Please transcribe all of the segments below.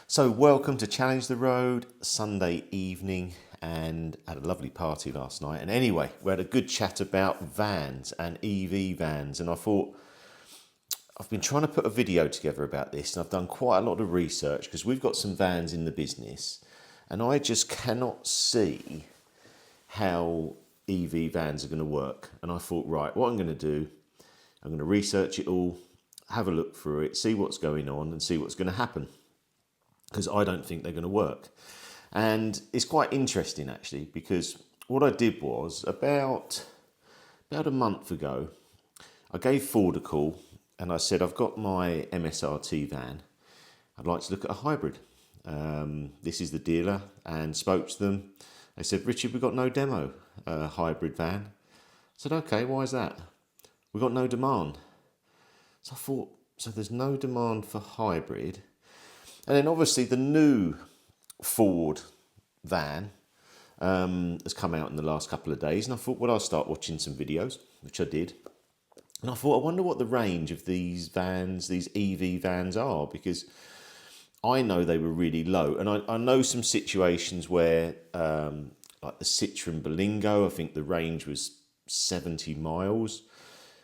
So, welcome to Challenge the Road, Sunday evening, and had a lovely party last night. And anyway, we had a good chat about vans and EV vans. And I thought, I've been trying to put a video together about this, and I've done quite a lot of research because we've got some vans in the business, and I just cannot see how EV vans are going to work. And I thought, right, what I'm going to do, I'm going to research it all, have a look through it, see what's going on, and see what's going to happen, because I don't think they're going to work. And it's quite interesting actually, because what I did was about a month ago, I gave Ford a call and I said, I've got my MSRT van. I'd like to look at a hybrid. This is the dealer, and spoke to them. They said, Richard, we've got no demo hybrid van. I said, okay, why is that? We've got no demand. So I thought, so there's no demand for hybrid. And then obviously the new Ford van has come out in the last couple of days. And I thought, well, I'll start watching some videos, which I did. And I thought, I wonder what the range of these vans, these EV vans are, because I know they were really low. And I know some situations where, like the Citroen Berlingo, I think the range was 70 miles.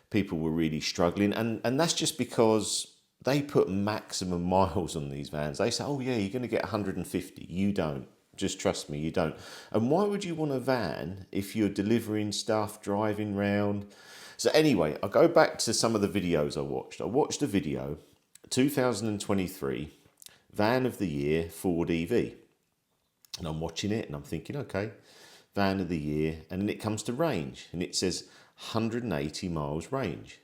People were really struggling. And that's just because they put maximum miles on these vans. They say, oh yeah, you're going to get 150. You don't. Just trust me, you don't. And why would you want a van if you're delivering stuff, driving round? So anyway, I'll go back to some of the videos I watched. I watched a video, 2023, Van of the Year, Ford EV. And I'm watching it and I'm thinking, okay, Van of the Year. And then it comes to range and it says 180 miles range.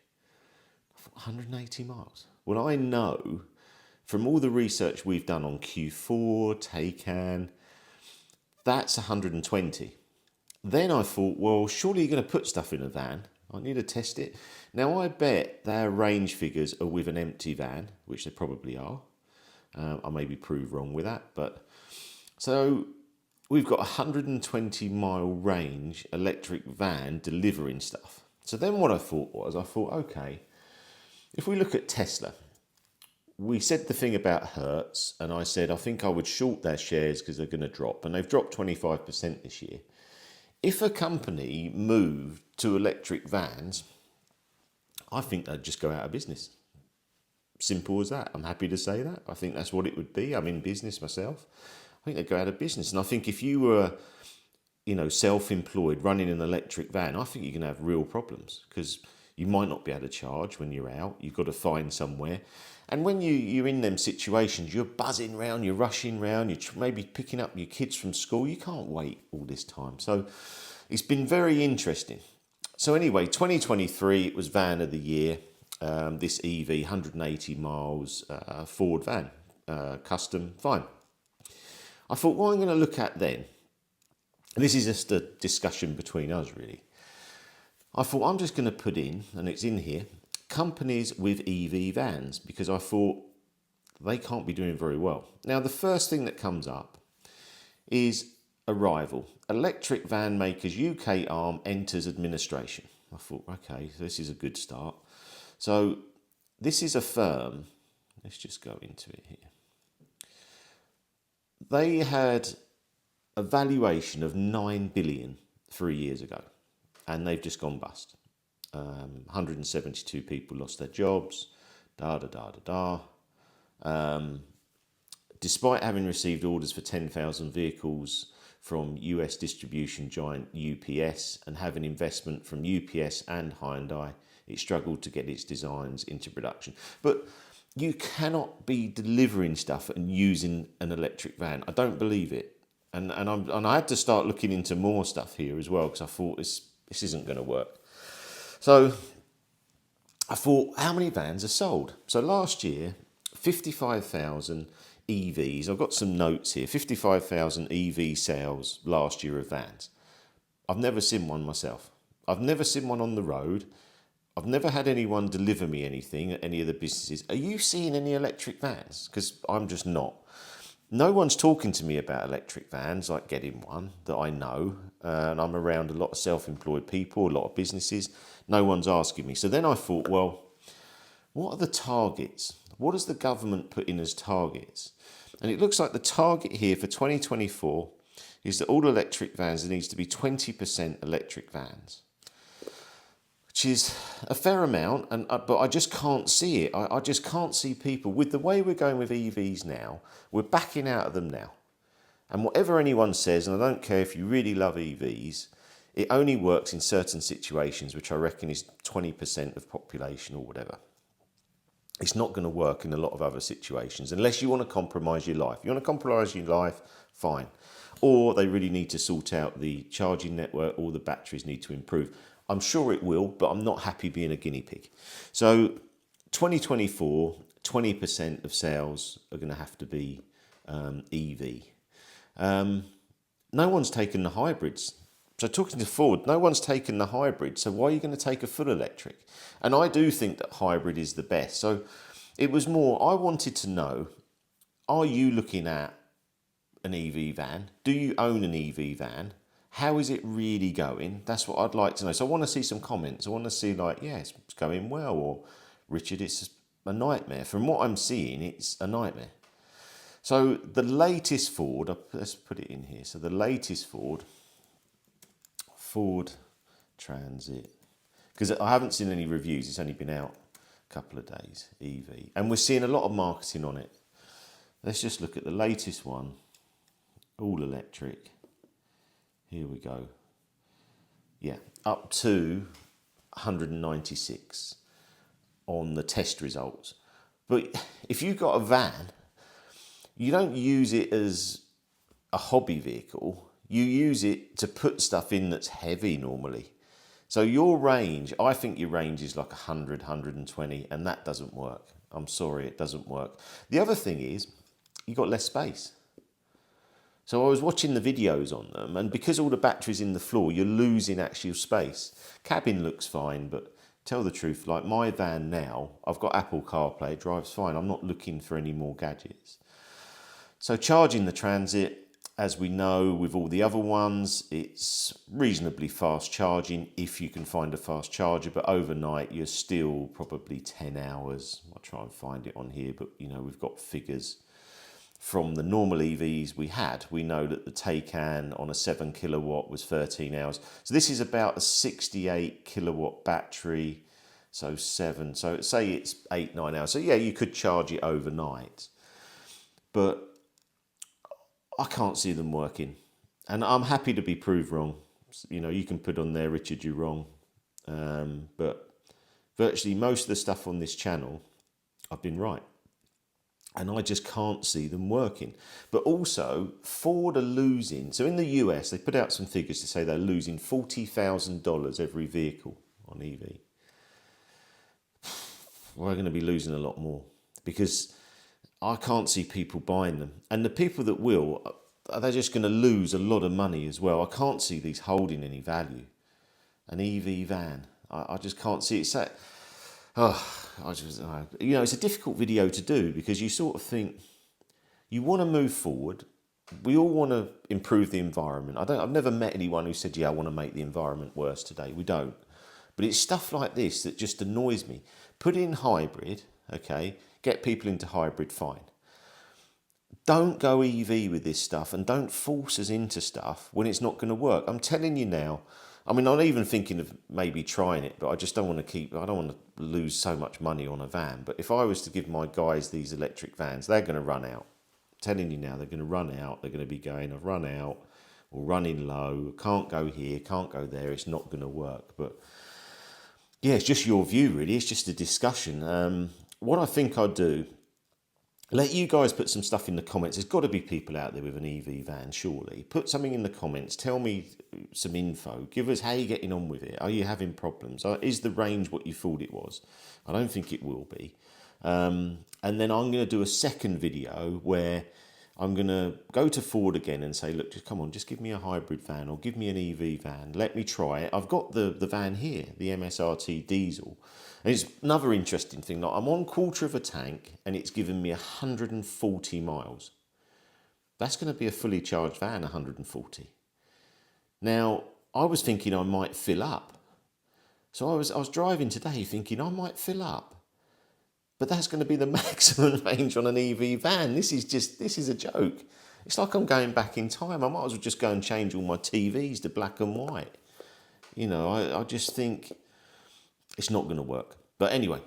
I thought, 180 miles? Well, I know from all the research we've done on Q4, Taycan, that's 120. Then I thought, well, surely you're going to put stuff in a van. I need to test it. Now, I bet their range figures are with an empty van, which they probably are. I may be proved wrong with that. But so we've got a 120 mile range electric van delivering stuff. So then what I thought was, okay, if we look at Tesla, we said the thing about Hertz, and I said I think I would short their shares because they're going to drop, and they've dropped 25% this year. If a company moved to electric vans, I think they'd just go out of business. Simple as that. I'm happy to say that. I think that's what it would be. I'm in business myself. I think they'd go out of business. And I think if you were, self-employed running an electric van, I think you're going to have real problems because you might not be able to charge when you're out. You've got to find somewhere. And when you're in them situations, you're buzzing around, you're rushing around, you're maybe picking up your kids from school. You can't wait all this time. So it's been very interesting. So anyway, 2023, it was Van of the Year. This EV, 180 miles, Ford van, custom, fine. I thought, what I'm going to look at then, and this is just a discussion between us really. I thought I'm just going to put in, and it's in here, companies with EV vans, because I thought they can't be doing very well. Now, the first thing that comes up is Arrival. Electric van makers UK arm enters administration. I thought, okay, so this is a good start. So this is a firm. Let's just go into it here. They had a valuation of 9 billion 3 years ago, and they've just gone bust. 172 people lost their jobs. Despite having received orders for 10,000 vehicles from US distribution giant UPS and having investment from UPS and Hyundai, it struggled to get its designs into production. But you cannot be delivering stuff and using an electric van. I don't believe it. And I had to start looking into more stuff here as well because I thought this isn't going to work. So I thought, how many vans are sold? So last year, 55,000 EVs. I've got some notes here. 55,000 EV sales last year of vans. I've never seen one myself. I've never seen one on the road. I've never had anyone deliver me anything at any of the businesses. Are you seeing any electric vans? Because I'm just not. No one's talking to me about electric vans, like getting one that I know. And I'm around a lot of self-employed people, a lot of businesses. No one's asking me. So then I thought, well, what are the targets? What does the government put in as targets? And it looks like the target here for 2024 is that all electric vans, there needs to be 20% electric vans, which is a fair amount, but I just can't see it. I just can't see people, with the way we're going with EVs now, we're backing out of them now. And whatever anyone says, and I don't care if you really love EVs, it only works in certain situations, which I reckon is 20% of population or whatever. It's not going to work in a lot of other situations unless you want to compromise your life. You want to compromise your life, fine. Or they really need to sort out the charging network, or the batteries need to improve. I'm sure it will, but I'm not happy being a guinea pig. So 2024, 20% of sales are going to have to be EV. No one's taken the hybrids. So talking to Ford, no one's taken the hybrid. So why are you going to take a full electric? And I do think that hybrid is the best. So it was more, I wanted to know, are you looking at an EV van? Do you own an EV van? How is it really going? That's what I'd like to know. So I want to see some comments. I want to see like, yeah, it's going well, or Richard, it's a nightmare. From what I'm seeing, it's a nightmare. So the latest Ford, let's put it in here. So the latest Ford Transit, because I haven't seen any reviews, it's only been out a couple of days, EV, and we're seeing a lot of marketing on it. Let's just look at the latest one, all electric. Here we go. Yeah, up to 196 on the test results. But if you've got a van, you don't use it as a hobby vehicle. You use it to put stuff in that's heavy normally. So your range, I think your range is like 100, 120, and that doesn't work. I'm sorry, it doesn't work. The other thing is, you've got less space. So I was watching the videos on them, and because all the batteries in the floor, you're losing actual space. Cabin looks fine, but tell the truth, like my van now, I've got Apple CarPlay, it drives fine. I'm not looking for any more gadgets. So charging the Transit, as we know with all the other ones, it's reasonably fast charging if you can find a fast charger, but overnight you're still probably 10 hours. I'll try and find it on here, but you know, we've got figures from the normal EVs we had. We know that the Taycan on a 7 kilowatt was 13 hours. So this is about a 68 kilowatt battery, so 7. So say it's 8-9 hours. So yeah, you could charge it overnight, but I can't see them working, and I'm happy to be proved wrong. You know, you can put on there, Richard, you're wrong. But virtually most of the stuff on this channel, I've been right. And I just can't see them working. But also, Ford are losing. So in the US, they put out some figures to say they're losing $40,000 every vehicle on EV. We're going to be losing a lot more, because I can't see people buying them. And the people that will, they're just going to lose a lot of money as well. I can't see these holding any value. An EV van, I just can't see it. So, you know, it's a difficult video to do, because you sort of think, you want to move forward. We all want to improve the environment. I've never met anyone who said, yeah, I want to make the environment worse today. We don't. But it's stuff like this that just annoys me. Put in hybrid, okay, get people into hybrid, fine. Don't go EV with this stuff, and don't force us into stuff when it's not going to work. I'm telling you now. I mean, I'm even thinking of maybe trying it, but I just don't want to I don't want to lose so much money on a van. But if I was to give my guys these electric vans, they're going to run out. I'm telling you now, they're going to run out. They're going to be going, I've run out, or running low, can't go here, can't go there, it's not going to work. But yeah, it's just your view, really. It's just a discussion. What I think I'd do, let you guys put some stuff in the comments. There's got to be people out there with an EV van, surely. Put something in the comments. Tell me some info. Give us how you're getting on with it. Are you having problems? Is the range what you thought it was? I don't think it will be. And then I'm going to do a second video where I'm going to go to Ford again and say, look, just come on, just give me a hybrid van, or give me an EV van. Let me try it. I've got the van here, the MSRT diesel. And it's another interesting thing. Like, I'm on quarter of a tank and it's given me 140 miles. That's going to be a fully charged van, 140. Now, I was thinking I might fill up. So I was driving today thinking I might fill up. but that's going to be the maximum range on an EV van. This is a joke. It's like I'm going back in time. I might as well just go and change all my TVs to black and white. I just think it's not going to work. But anyway,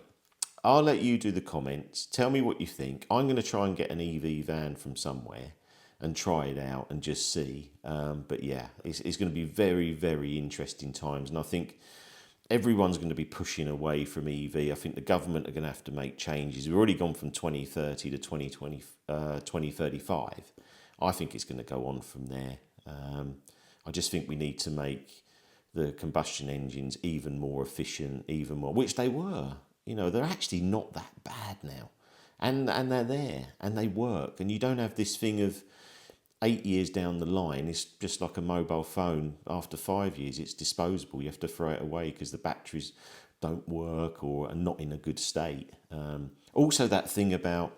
I'll let you do the comments. Tell me what you think. I'm going to try and get an EV van from somewhere and try it out and just see. But yeah, it's going to be very, very interesting times. And I think everyone's going to be pushing away from EV. I think the government are going to have to make changes. We've already gone from 2030 to 2035. I think it's going to go on from there. I just think we need to make the combustion engines even more efficient, even more, which they were. They're actually not that bad now. And they're there and they work. And you don't have this thing of 8 years down the line, it's just like a mobile phone. After 5 years, it's disposable. You have to throw it away because the batteries don't work or are not in a good state. Also, that thing about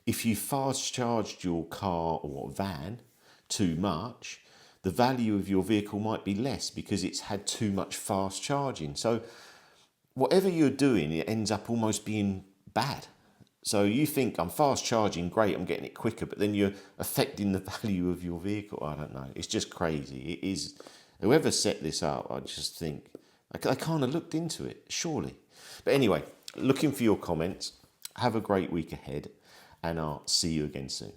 if you fast charged your car or van too much, the value of your vehicle might be less because it's had too much fast charging. So whatever you're doing, it ends up almost being bad. So you think, I'm fast charging, great, I'm getting it quicker, but then you're affecting the value of your vehicle. I don't know. It's just crazy. It is. Whoever set this up, I just think, I kind of looked into it, surely. But anyway, looking for your comments. Have a great week ahead, and I'll see you again soon.